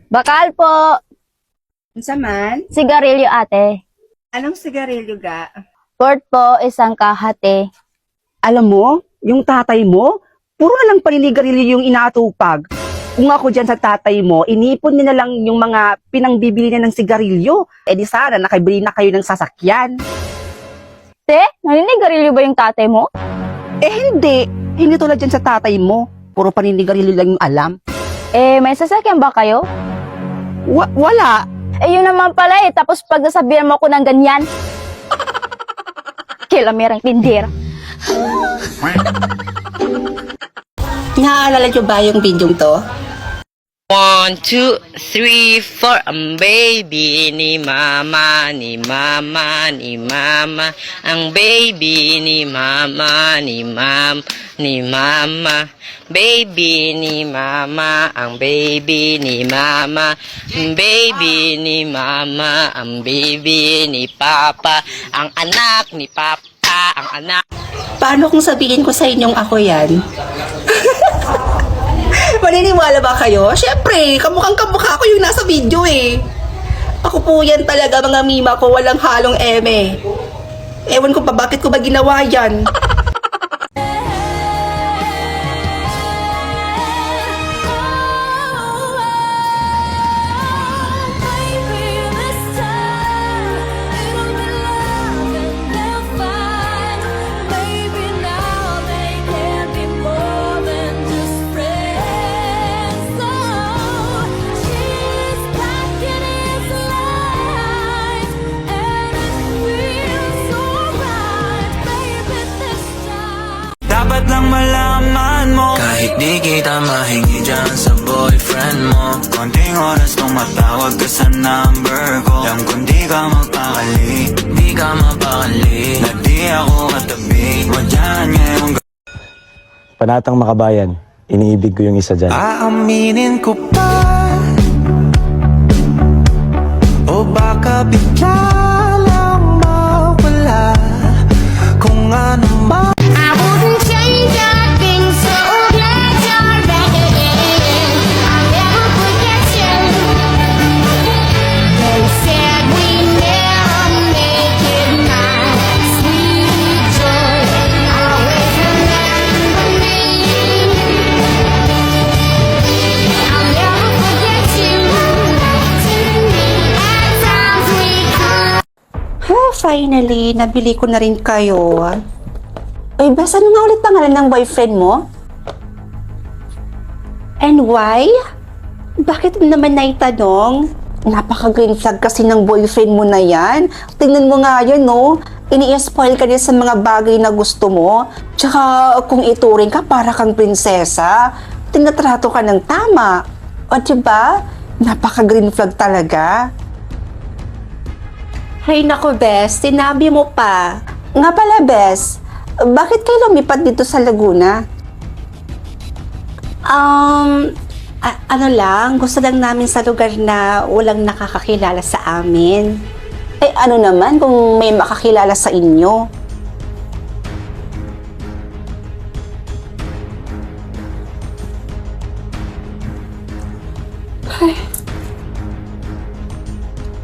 Bakal po. Unsa man? Sigarilyo ate. Anong sigarilyo ga? Port po, isang kahate. Alam mo, yung tatay mo, puro na lang paninigarilyo yung inaatupag. Kung ako dyan sa tatay mo, inipon niya na lang yung mga pinangbibili niya ng sigarilyo. Eh di sana, nakabili na kayo ng sasakyan. Te, naninigarilyo ba yung tatay mo? Eh hindi, hindi tulad dyan sa tatay mo. Puro paninigarilyo lang yung alam. Eh, may sasakyan ba kayo? Wala. Eh, yun naman pala eh. Tapos pag nasabihan mo ko ng ganyan. Kilamerang tindir. Naaalala nyo ba yung video to? 1, 2, 3, 4. Ang baby ni mama, ni mama, ni mama. Ang baby ni mama, ni ni mama. Baby ni mama, ang baby ni mama. Ang baby ni mama, ang baby ni papa. Ang anak ni papa, ang anak. Paano kung sabihin ko sa inyong ako yan? Maniniwala ba kayo? Siyempre, kamukhang-kamukha ko yung nasa video eh. Ako po yan talaga mga mima ko, walang halong eme. Ewan ko pa bakit ko ba ginawa yan. Dapat lang malaman mo, kahit di kita mahingi dyan sa boyfriend mo, konting oras nung matawag ka sa number ko. Alam kung di ka mapakali, di ka mapakali, na di ako katabi mo dyan ngayong Panatang Makabayan, iniibig ko yung isa dyan. aaminin ko pa, o baka bigla lang mawala kung ano man. I wouldn't change a thing, so glad you're back again. I'll never forget you. They said we never make it, my sweet joy. Always remember me. I'll never forget you. At times we could. Finally, nabili ko na rin kayo. Uy, bes, ano nga ulit pangalan ng boyfriend mo? And why? Bakit mo naman naitanong? Napaka-green flag kasi ng boyfriend mo na yan. Tingnan mo nga yan, no? Ini-spoil ka niya sa mga bagay na gusto mo. Tsaka kung ituring ka, para kang prinsesa. Tinatrato ka ng tama. O diba? Napaka-green flag talaga. Hay nako, Bes. Sinabi mo pa. Nga pala, Bes. Bakit kayo lumipat dito sa Laguna? Ano lang, gusto lang namin sa lugar na walang nakakakilala sa amin. Eh, ano naman kung may makakilala sa inyo?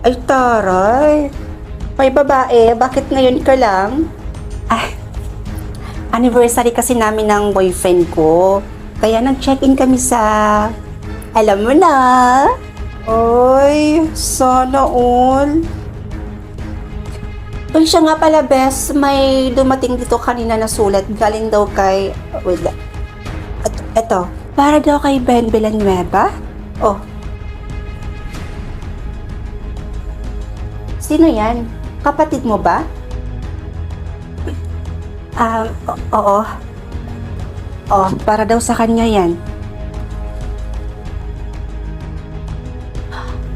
Ay, taray. May babae, bakit ngayon ka lang? Anniversary kasi namin ng boyfriend ko. Kaya nag-check-in kami sa... Alam mo na. Oy, sana all. Uy, siya nga pala, Bes. May dumating dito kanina na sulat. Galing daw kay... Wait, eto. Para daw kay Ben Villanueva? Oh. Sino yan? Kapatid mo ba? Oo. Oh, para daw sa kanya yan.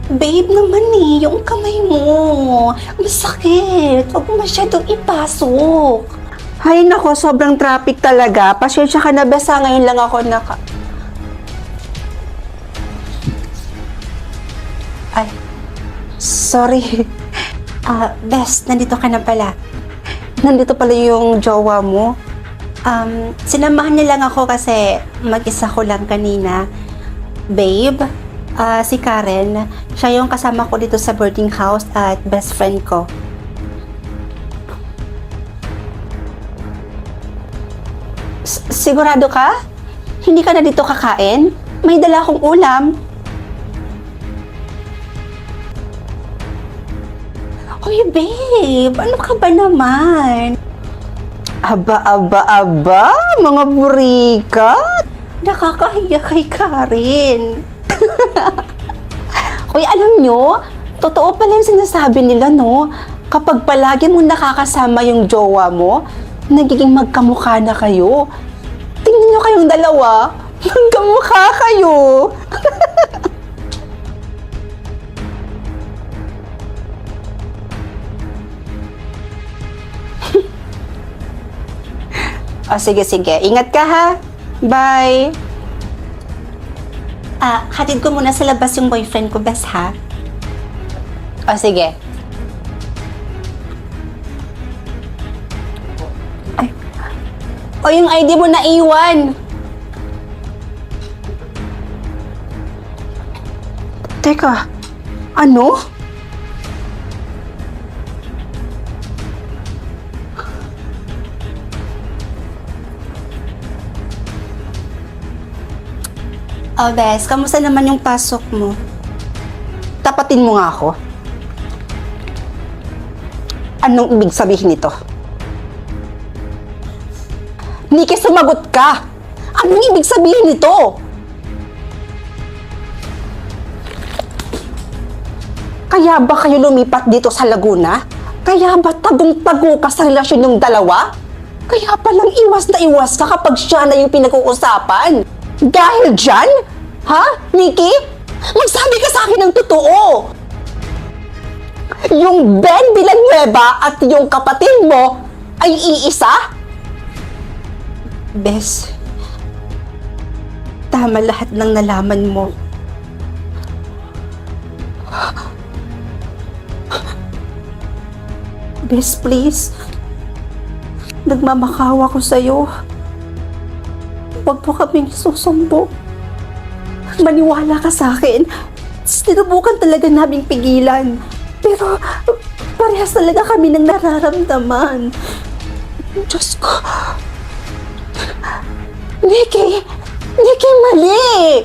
Babe naman eh, yung kamay mo. Masakit. Huwag mo masyadong ipasok. Hay nako, sobrang traffic talaga. Pasensya ka na, besa. Ngayon lang ako Ay, sorry. Bes, nandito ka na pala. Nandito pala yung jowa mo. Sinamahan niya lang ako kasi mag-isa ko lang kanina. Babe, Si Karen. Siya yung kasama ko dito sa boarding house at best friend ko. Sigurado ka? Hindi ka na dito kakain? May dala akong ulam. Uy, babe, ano ka ba naman? Aba, mga burikat. Nakakahiya kay Karen. Uy, alam nyo, totoo pala yung sinasabi nila, no? Kapag palagi mo nakakasama yung jowa mo, nagiging magkamukha na kayo. Tingnan nyo kayong dalawa, magkamukha kayo. Sige. Ingat ka, ha? Bye. Hatid ko muna sa labas yung boyfriend ko, bes, ha? Sige. Yung ID mo na iwan. Teka, ano? Bes, kamusta naman yung pasok mo? Tapatin mo nga ako. Anong ibig sabihin nito? Nikki, sumagot ka! Anong ibig sabihin nito? Kaya ba kayo lumipat dito sa Laguna? Kaya ba tagong-tago ka sa relasyon ng dalawa? Kaya palang iwas na iwas ka kapag siya na yung pinag-uusapan? Dahil dyan? Ha, Nikki? Magsabi ka sa akin ng totoo! Yung Ben Villanueva at yung kapatid mo ay iisa? Bes, tama lahat ng nalaman mo. Bes, please. Nagmamakawa ko sa'yo. Huwag mo kaming susumbong. Maniwala ka sa akin. Sinubukan talaga naming pigilan. Pero parehas talaga kami ng nararamdaman. Diyos ko. Nikki, mali!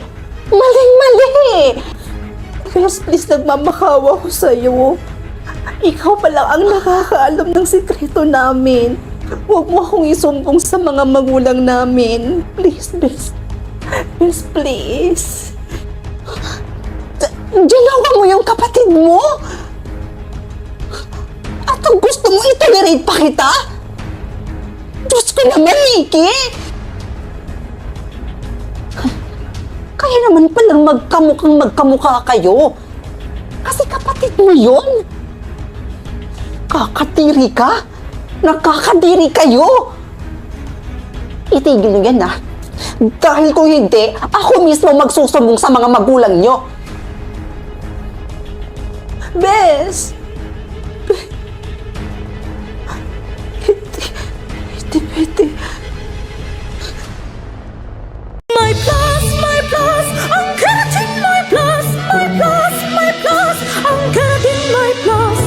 Mali! Please, nagmamakawa ko sa'yo. Ikaw pala ang nakakaalam ng sikreto namin. Huwag mo akong isumbong sa mga magulang namin. Please. Ginawa mo yung kapatid mo? At ang gusto mo itolerate pa kita? Diyos ko naman, Nikki! Kaya naman palang magkamukha kayo. Kasi kapatid mo yun. Kakatiri ka? Nakakadiri kayo! Itigil nyo yan, ha? Dahil kung hindi, ako mismo magsusumbong sa mga magulang nyo. Bes! Hindi. My plus, ang karating my plus, ang karating my plus, ang karating my plus,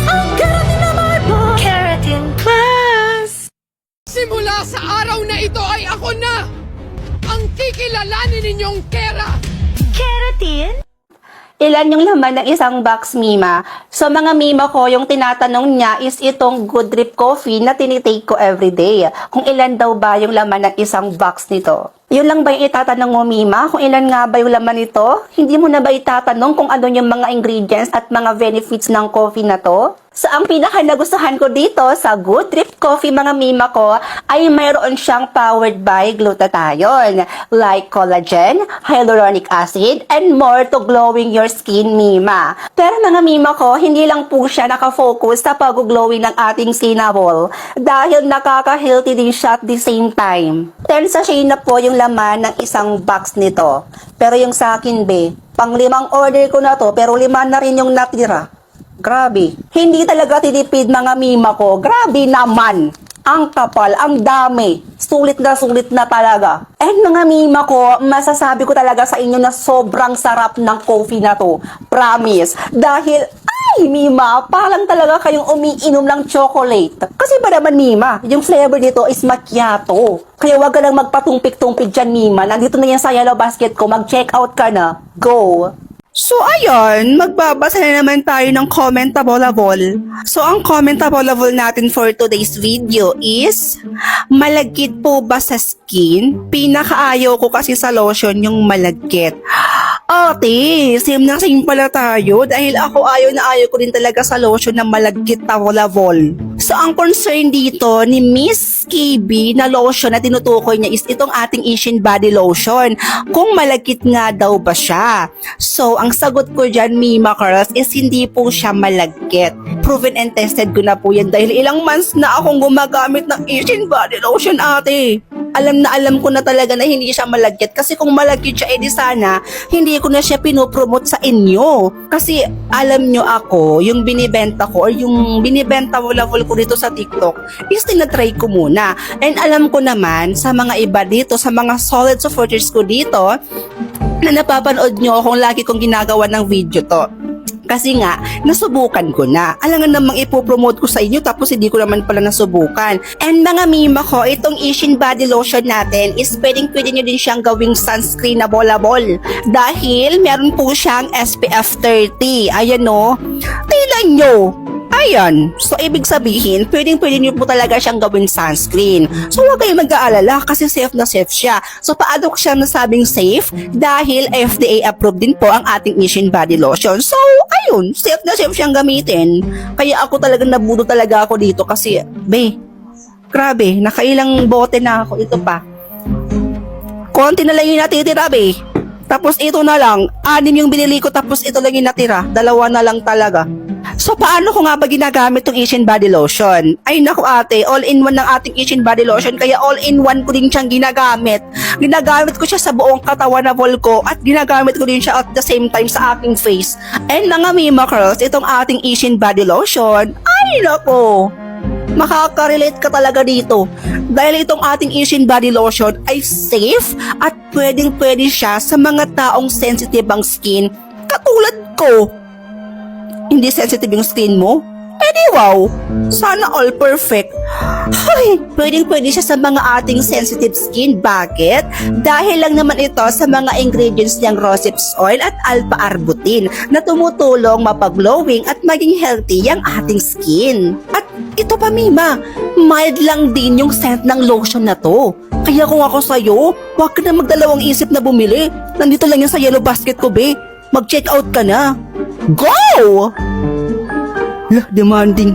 ang karating na my plus, keratin plus. Simula sa araw na ito ay ako na ang kikilalanin ninyong Kera. Keratin? Ilan yung laman ng isang box, Mima? So, mga Mima ko, yung tinatanong niya is itong Good Drip Coffee na tinitake ko everyday. Kung ilan daw ba yung laman ng isang box nito? Yun lang ba yung itatanong mo, Mima? Kung ilan nga ba yung laman nito? Hindi mo na ba itatanong kung ano yung mga ingredients at mga benefits ng coffee na to? So, ang pinaka nagustuhan ko dito sa Good Drip Coffee, mga Mima ko, ay mayroon siyang powered by glutathione, like collagen, hyaluronic acid, and more to glowing your skin, Mima. Pero mga Mima ko, hindi lang po siya nakafocus sa pag-glowing ng ating skinable dahil nakaka-healthy din siya at the same time. 10 sachet na po yung laman ng isang box nito. Pero yung sa akin, pang 5 order ko na to, pero 5 na rin yung natira. Grabe. Hindi talaga tinipid, mga Mima ko. Grabe naman. Ang kapal, ang dami. Sulit na talaga. And mga mima ko, masasabi ko talaga sa inyo na sobrang sarap ng coffee na to. Promise. Dahil, ay, mima, parang talaga kayong umiinom ng chocolate. Kasi ba naman, mima, yung flavor dito is macchiato. Kaya wag ka lang magpatumpik-tumpik dyan, mima. Nandito na yan sa yellow basket ko. Mag-check out ka na. Go! So ayun, magbabasa na naman tayo ng commentable. So ang commentable natin for today's video is, malagkit po ba sa skin? Pinakaayaw ko kasi sa lotion yung malagkit. Ate, same na same pala tayo dahil ako ayaw na ayaw ko din talaga sa lotion na malagkit tawolabol. So ang concern dito ni Miss KB na lotion na tinutukoy niya is itong ating Asian body lotion. Kung malagkit nga daw ba siya? So ang sagot ko dyan, Mima Curls, is hindi po siya malagkit. Proven and tested ko na po yan dahil ilang months na akong gumagamit ng Asian body lotion, ate. Alam ko na talaga na hindi siya malagkit kasi kung malagkit siya, edi sana hindi ko na siya pinopromote sa inyo. Kasi alam nyo ako, yung binibenta ko or yung binibenta level ko dito sa TikTok is tinatry ko muna. And alam ko naman sa mga iba dito, sa mga solid supporters ko dito, na napapanood nyo kung lagi kong ginagawa ng video to. Kasi nga, nasubukan ko na. Alangan namang ipopromote ko sa inyo tapos hindi ko naman pala nasubukan. And mga mima ko, itong Asian body lotion natin is pwede nyo din siyang gawing sunscreen na bolabol. Dahil meron po siyang SPF 30. Ayan o. Tilan nyo. Ayan. So, ibig sabihin, pwede nyo po talaga siyang gawing sunscreen. So, huwag kayong mag-aalala kasi safe na safe siya. So, paano ko siya nasabing safe? Dahil FDA approved din po ang ating Asian body lotion. So, ayun, safe na safe siyang gamitin. Kaya ako talagang nabudo talaga ako dito kasi, grabe, nakailang bote na ako. Ito pa. Konti na lang yung natitira, Tapos ito na lang, 6 yung binili ko tapos ito lang yung natira. 2 na lang talaga. So, paano ko nga ba ginagamit tong Asian body lotion? Ay, naku ate, all-in-one ng ating Asian body lotion, kaya all-in-one ko din siyang ginagamit. Ginagamit ko siya sa buong katawan na ball ko at ginagamit ko din siya at the same time sa aking face. And mga Mima Curls, itong ating Asian body lotion, ay naku, makaka-relate ka talaga dito. Dahil itong ating Asian body lotion ay safe at pwedeng-pwede siya sa mga taong sensitive ang skin katulad ko. Hindi sensitive yung skin mo? Pwede wow! Sana all perfect. Ay, pwedeng-pwede siya sa mga ating sensitive skin. Bakit? Dahil lang naman ito sa mga ingredients niyang rosehip oil at alpha-arbutin na tumutulong mapag-glowing at maging healthy ang ating skin. At ito pa, Mima, mild lang din yung scent ng lotion na to. Kaya kung ako sa'yo, huwag ka na magdalawang isip na bumili. Nandito lang yan sa yellow basket ko, Mag-check out ka na. Go! Lah, demanding.